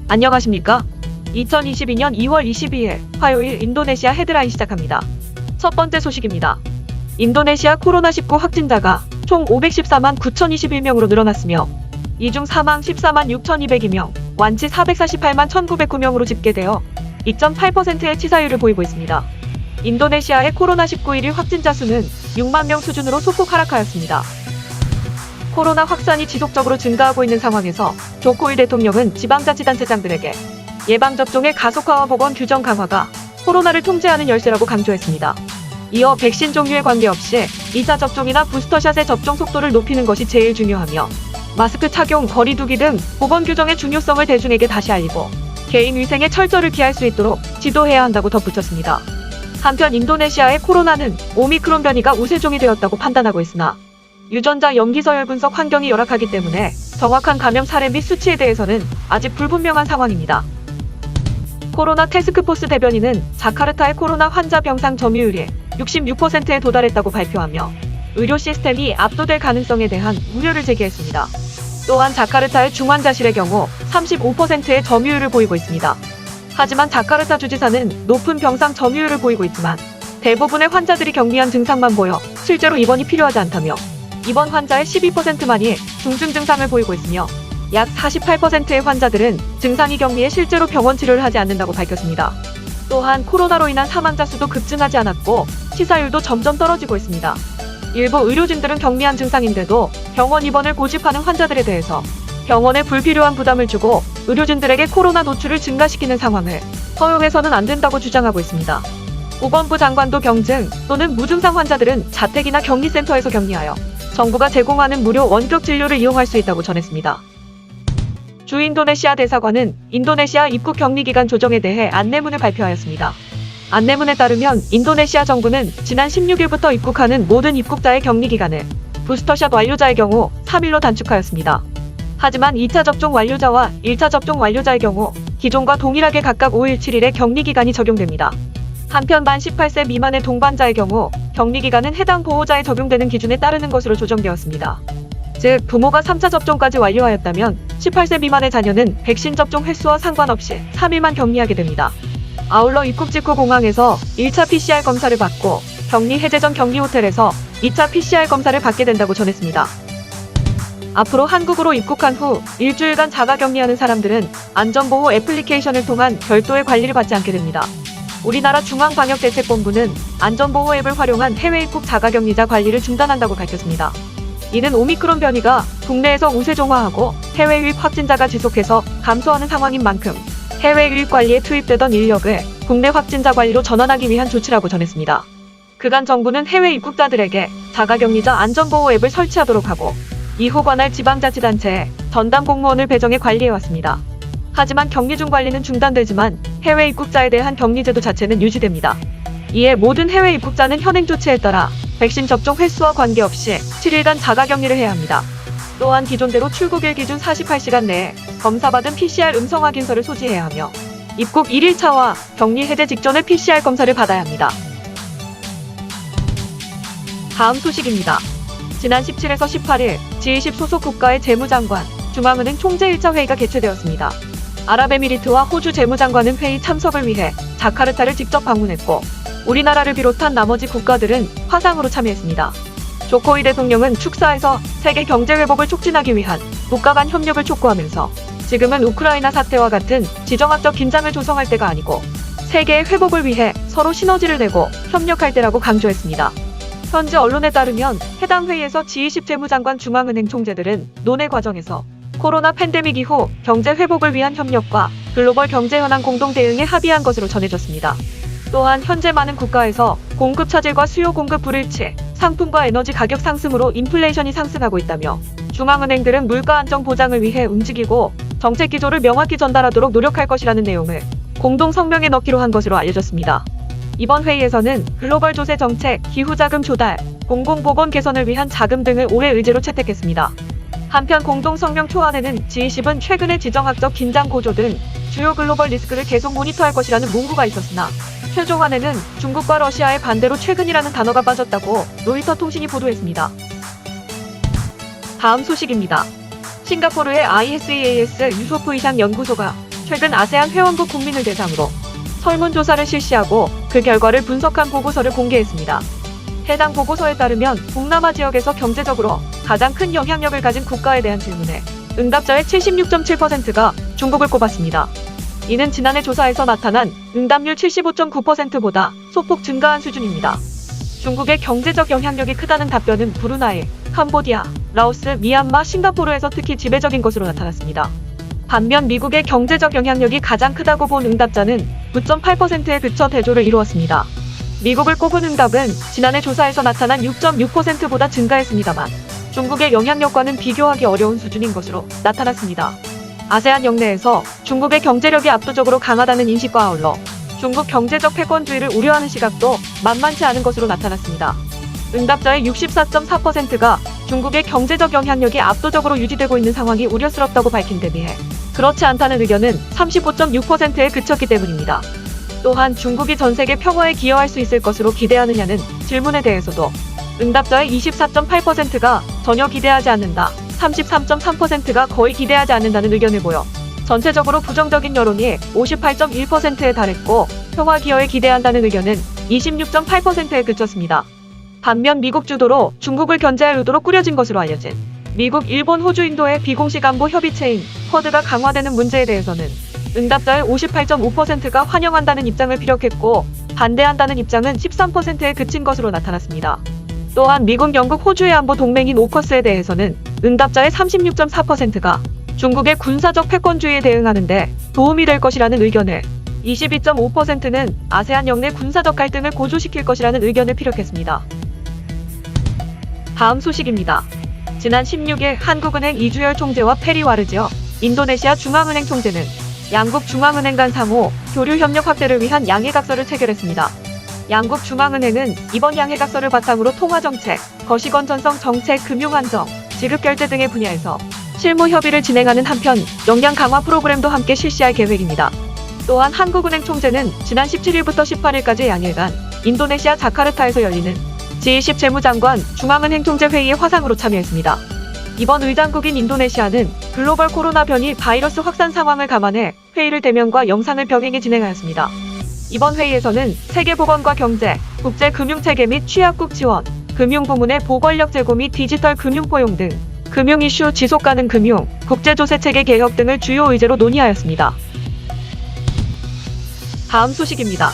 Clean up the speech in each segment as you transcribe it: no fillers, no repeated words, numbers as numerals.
안녕하십니까? 2022년 2월 22일 화요일 인도네시아 헤드라인 시작합니다. 첫 번째 소식입니다. 인도네시아 코로나19 확진자가 총 514만 9,021명으로 늘어났으며 이 중 사망 14만 6,202명, 완치 448만 1,909명으로 집계되어 2.8%의 치사율을 보이고 있습니다. 인도네시아의 코로나19 1일 확진자 수는 6만 명 수준으로 소폭 하락하였습니다. 코로나 확산이 지속적으로 증가하고 있는 상황에서 조코위 대통령은 지방자치단체장들에게 예방접종의 가속화와 보건 규정 강화가 코로나를 통제하는 열쇠라고 강조했습니다. 이어 백신 종류에 관계없이 2차 접종이나 부스터샷의 접종 속도를 높이는 것이 제일 중요하며 마스크 착용, 거리 두기 등 보건 규정의 중요성을 대중에게 다시 알리고 개인 위생의 철저를 기할 수 있도록 지도해야 한다고 덧붙였습니다. 한편 인도네시아의 코로나는 오미크론 변이가 우세종이 되었다고 판단하고 있으나 유전자 염기서열 분석 환경이 열악하기 때문에 정확한 감염 사례 및 수치에 대해서는 아직 불분명한 상황입니다. 코로나 태스크포스 대변인은 자카르타의 코로나 환자 병상 점유율이 66%에 도달했다고 발표하며 의료 시스템이 압도될 가능성에 대한 우려를 제기했습니다. 또한 자카르타의 중환자실의 경우 35%의 점유율을 보이고 있습니다. 하지만 자카르타 주지사는 높은 병상 점유율을 보이고 있지만 대부분의 환자들이 경미한 증상만 보여 실제로 입원이 필요하지 않다며 입원 환자의 12%만이 중증 증상을 보이고 있으며 약 48%의 환자들은 증상이 경미해 실제로 병원 치료를 하지 않는다고 밝혔습니다. 또한 코로나로 인한 사망자 수도 급증하지 않았고 치사율도 점점 떨어지고 있습니다. 일부 의료진들은 경미한 증상인데도 병원 입원을 고집하는 환자들에 대해서 병원에 불필요한 부담을 주고 의료진들에게 코로나 노출을 증가시키는 상황을 허용해서는 안 된다고 주장하고 있습니다. 보건부 장관도 경증 또는 무증상 환자들은 자택이나 격리센터에서 격리하여 정부가 제공하는 무료 원격 진료를 이용할 수 있다고 전했습니다. 주 인도네시아 대사관은 인도네시아 입국 격리 기간 조정에 대해 안내문을 발표하였습니다. 안내문에 따르면 인도네시아 정부는 지난 16일부터 입국하는 모든 입국자의 격리 기간을 부스터샷 완료자의 경우 3일로 단축하였습니다. 하지만 2차 접종 완료자와 1차 접종 완료자의 경우 기존과 동일하게 각각 5일 7일의 격리 기간이 적용됩니다. 한편 만 18세 미만의 동반자의 경우 격리 기간은 해당 보호자에 적용되는 기준에 따르는 것으로 조정되었습니다. 즉 부모가 3차 접종까지 완료하였다면 18세 미만의 자녀는 백신 접종 횟수와 상관없이 3일만 격리하게 됩니다. 아울러 입국 직후 공항에서 1차 PCR 검사를 받고 격리 해제 전 격리 호텔에서 2차 PCR 검사를 받게 된다고 전했습니다. 앞으로 한국으로 입국한 후 일주일간 자가 격리하는 사람들은 안전보호 애플리케이션을 통한 별도의 관리를 받지 않게 됩니다. 우리나라 중앙방역대책본부는 안전보호 앱을 활용한 해외 입국 자가격리자 관리를 중단한다고 밝혔습니다. 이는 오미크론 변이가 국내에서 우세종화하고 해외 유입 확진자가 지속해서 감소하는 상황인 만큼 해외 유입 관리에 투입되던 인력을 국내 확진자 관리로 전환하기 위한 조치라고 전했습니다. 그간 정부는 해외 입국자들에게 자가격리자 안전보호 앱을 설치하도록 하고 이후 관할 지방자치단체에 전담 공무원을 배정해 관리해왔습니다. 하지만 격리 중 관리는 중단되지만 해외 입국자에 대한 격리 제도 자체는 유지됩니다. 이에 모든 해외 입국자는 현행 조치에 따라 백신 접종 횟수와 관계없이 7일간 자가격리를 해야 합니다. 또한 기존대로 출국일 기준 48시간 내에 검사받은 PCR 음성 확인서를 소지해야 하며 입국 1일차와 격리 해제 직전에 PCR 검사를 받아야 합니다. 다음 소식입니다. 지난 17에서 18일 G20 소속 국가의 재무장관, 중앙은행 총재 1차 회의가 개최되었습니다. 아랍에미리트와 호주 재무장관은 회의 참석을 위해 자카르타를 직접 방문했고 우리나라를 비롯한 나머지 국가들은 화상으로 참여했습니다. 조코위 대통령은 축사에서 세계 경제 회복을 촉진하기 위한 국가 간 협력을 촉구하면서 지금은 우크라이나 사태와 같은 지정학적 긴장을 조성할 때가 아니고 세계의 회복을 위해 서로 시너지를 내고 협력할 때라고 강조했습니다. 현지 언론에 따르면 해당 회의에서 G20 재무장관 중앙은행 총재들은 논의 과정에서 코로나 팬데믹 이후 경제 회복을 위한 협력과 글로벌 경제 현안 공동 대응에 합의한 것으로 전해졌습니다. 또한 현재 많은 국가에서 공급 차질과 수요 공급 불일치, 상품과 에너지 가격 상승으로 인플레이션이 상승하고 있다며 중앙은행들은 물가 안정 보장을 위해 움직이고 정책 기조를 명확히 전달하도록 노력할 것이라는 내용을 공동 성명에 넣기로 한 것으로 알려졌습니다. 이번 회의에서는 글로벌 조세 정책, 기후자금 조달, 공공보건 개선을 위한 자금 등을 올해 의제로 채택했습니다. 한편 공동 성명 초안에는 G20은 최근의 지정학적 긴장 고조 등 주요 글로벌 리스크를 계속 모니터할 것이라는 문구가 있었으나 최종안에는 중국과 러시아의 반대로 최근이라는 단어가 빠졌다고 로이터 통신이 보도했습니다. 다음 소식입니다. 싱가포르의 ISEAS 유소프 이상 연구소가 최근 아세안 회원국 국민을 대상으로 설문조사를 실시하고 그 결과를 분석한 보고서를 공개했습니다. 해당 보고서에 따르면 동남아 지역에서 경제적으로 가장 큰 영향력을 가진 국가에 대한 질문에 응답자의 76.7%가 중국을 꼽았습니다. 이는 지난해 조사에서 나타난 응답률 75.9%보다 소폭 증가한 수준입니다. 중국의 경제적 영향력이 크다는 답변은 브루나이, 캄보디아, 라오스, 미얀마, 싱가포르에서 특히 지배적인 것으로 나타났습니다. 반면 미국의 경제적 영향력이 가장 크다고 본 응답자는 9.8%에 그쳐 대조를 이루었습니다. 미국을 꼽은 응답은 지난해 조사에서 나타난 6.6%보다 증가했습니다만 중국의 영향력과는 비교하기 어려운 수준인 것으로 나타났습니다. 아세안 영내에서 중국의 경제력이 압도적으로 강하다는 인식과 아울러 중국 경제적 패권주의를 우려하는 시각도 만만치 않은 것으로 나타났습니다. 응답자의 64.4%가 중국의 경제적 영향력이 압도적으로 유지되고 있는 상황이 우려스럽다고 밝힌 데 비해 그렇지 않다는 의견은 35.6%에 그쳤기 때문입니다. 또한 중국이 전 세계 평화에 기여할 수 있을 것으로 기대하느냐는 질문에 대해서도 응답자의 24.8%가 전혀 기대하지 않는다, 33.3%가 거의 기대하지 않는다는 의견을 보여 전체적으로 부정적인 여론이 58.1%에 달했고 평화 기여에 기대한다는 의견은 26.8%에 그쳤습니다. 반면 미국 주도로 중국을 견제할 의도로 꾸려진 것으로 알려진 미국, 일본, 호주, 인도의 비공식 안보 협의체인 쿼드가 강화되는 문제에 대해서는 응답자의 58.5%가 환영한다는 입장을 피력했고 반대한다는 입장은 13%에 그친 것으로 나타났습니다. 또한 미국, 영국, 호주의 안보 동맹인 오커스에 대해서는 응답자의 36.4%가 중국의 군사적 패권주의에 대응하는 데 도움이 될 것이라는 의견을, 22.5%는 아세안 영내 군사적 갈등을 고조시킬 것이라는 의견을 피력했습니다. 다음 소식입니다. 지난 16일 한국은행 이주열 총재와 페리 와르지어 인도네시아 중앙은행 총재는 양국 중앙은행 간 상호 교류 협력 확대를 위한 양해각서를 체결했습니다. 양국 중앙은행은 이번 양해각서를 바탕으로 통화정책, 거시건 전성 정책, 금융안정, 지급결제 등의 분야에서 실무 협의를 진행하는 한편 역량 강화 프로그램도 함께 실시할 계획입니다. 또한 한국은행 총재는 지난 17일부터 18일까지 양일간 인도네시아 자카르타에서 열리는 G20 재무장관 중앙은행 총재 회의에 화상으로 참여했습니다. 이번 의장국인 인도네시아는 글로벌 코로나 변이 바이러스 확산 상황을 감안해 회의를 대면과 영상을 병행해 진행하였습니다. 이번 회의에서는 세계보건과 경제, 국제금융체계 및 취약국 지원, 금융부문의 보건력 제고 및 디지털 금융 포용 등 금융 이슈, 지속가능 금융, 국제조세체계 개혁 등을 주요 의제로 논의하였습니다. 다음 소식입니다.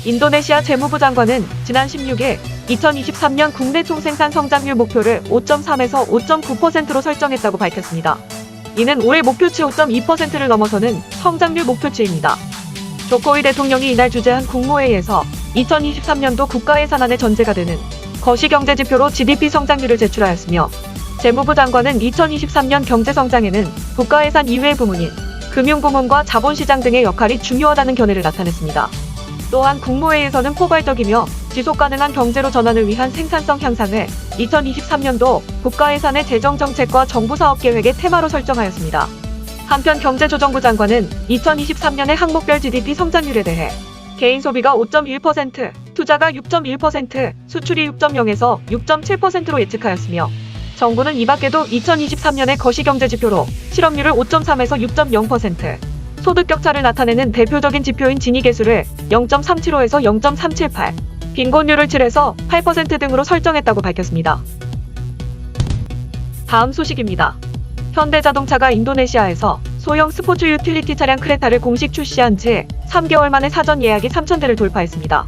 인도네시아 재무부 장관은 지난 16일 2023년 국내 총생산 성장률 목표를 5.3에서 5.9%로 설정했다고 밝혔습니다. 이는 올해 목표치 5.2%를 넘어서는 성장률 목표치입니다. 조코위 대통령이 이날 주재한 국무회의에서 2023년도 국가예산안의 전제가 되는 거시경제지표로 GDP 성장률을 제출하였으며 재무부 장관은 2023년 경제성장에는 국가예산 이외의 부문인 금융부문과 자본시장 등의 역할이 중요하다는 견해를 나타냈습니다. 또한 국무회의에서는 포괄적이며 지속가능한 경제로 전환을 위한 생산성 향상을 2023년도 국가예산의 재정정책과 정부사업계획의 테마로 설정하였습니다. 한편 경제조정부 장관은 2023년의 항목별 GDP 성장률에 대해 개인 소비가 5.1%, 투자가 6.1%, 수출이 6.0에서 6.7%로 예측하였으며 정부는 이 밖에도 2023년의 거시경제지표로 실업률을 5.3에서 6.0%, 소득 격차를 나타내는 대표적인 지표인 지니계수를 0.375에서 0.378, 빈곤율을 7에서 8% 등으로 설정했다고 밝혔습니다. 다음 소식입니다. 현대자동차가 인도네시아에서 소형 스포츠 유틸리티 차량 크레타를 공식 출시한 지 3개월 만에 사전 예약이 3,000대를 돌파했습니다.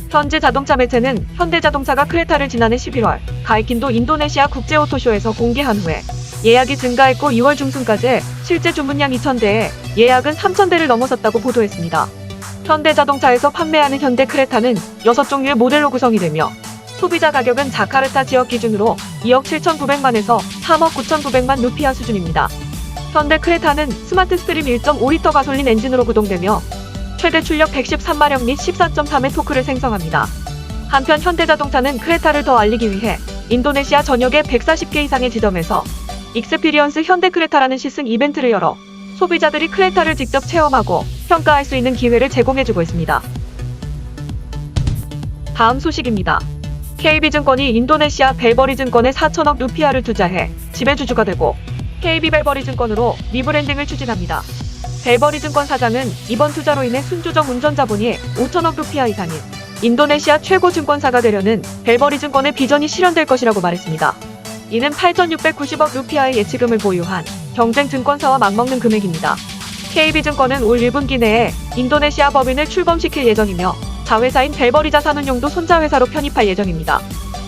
현지 자동차 매체는 현대자동차가 크레타를 지난해 11월 가이킨도 인도네시아 국제오토쇼에서 공개한 후에 예약이 증가했고 2월 중순까지 실제 주문량 2,000대에 예약은 3,000대를 넘어섰다고 보도했습니다. 현대자동차에서 판매하는 현대 크레타는 6종류의 모델로 구성이 되며 소비자 가격은 자카르타 지역 기준으로 2억 7,900만에서 3억 9,900만 루피아 수준입니다. 현대 크레타는 스마트 스트림 1.5리터 가솔린 엔진으로 구동되며 최대 출력 113마력 및 14.3의 토크를 생성합니다. 한편 현대자동차는 크레타를 더 알리기 위해 인도네시아 전역의 140개 이상의 지점에서 익스피리언스 현대 크레타라는 시승 이벤트를 열어 소비자들이 크레타를 직접 체험하고 평가할 수 있는 기회를 제공해주고 있습니다. 다음 소식입니다. KB증권이 인도네시아 벨버리증권에 4천억 루피아를 투자해 지배주주가 되고 KB벨버리증권으로 리브랜딩을 추진합니다. 벨버리 증권 사장은 이번 투자로 인해 순조정 운전 자본이 5천억 루피아 이상인 인도네시아 최고 증권사가 되려는 벨버리 증권의 비전이 실현될 것이라고 말했습니다. 이는 8,690억 루피아의 예치금을 보유한 경쟁 증권사와 맞먹는 금액입니다. KB증권은 올 1분기 내에 인도네시아 법인을 출범시킬 예정이며 자회사인 벨버리 자산운용도 손자회사로 편입할 예정입니다.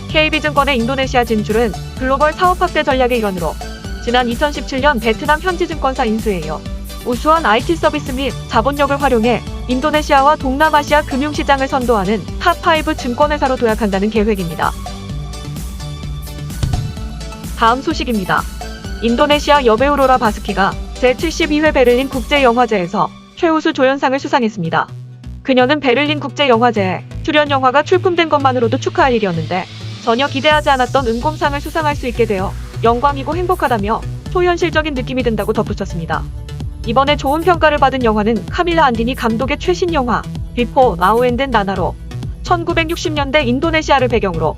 KB증권의 인도네시아 진출은 글로벌 사업 확대 전략의 일환으로 지난 2017년 베트남 현지 증권사 인수에 이어 우수한 IT 서비스 및 자본력을 활용해 인도네시아와 동남아시아 금융시장을 선도하는 탑5 증권회사로 도약한다는 계획입니다. 다음 소식입니다. 인도네시아 여배우 로라 바스키가 제72회 베를린 국제영화제에서 최우수 조연상을 수상했습니다. 그녀는 베를린 국제영화제에 출연 영화가 출품된 것만으로도 축하할 일이었는데 전혀 기대하지 않았던 은곰상을 수상할 수 있게 되어 영광이고 행복하다며 초현실적인 느낌이 든다고 덧붙였습니다. 이번에 좋은 평가를 받은 영화는 카밀라 안디니 감독의 최신 영화 비포 나우 앤 댄 나나로 1960년대 인도네시아를 배경으로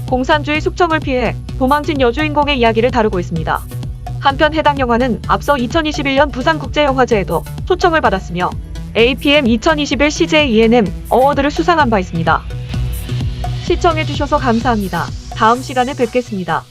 공산주의 숙청을 피해 도망친 여주인공의 이야기를 다루고 있습니다. 한편 해당 영화는 앞서 2021년 부산국제영화제에도 초청을 받았으며 APM 2021 CJ E&M 어워드를 수상한 바 있습니다. 시청해주셔서 감사합니다. 다음 시간에 뵙겠습니다.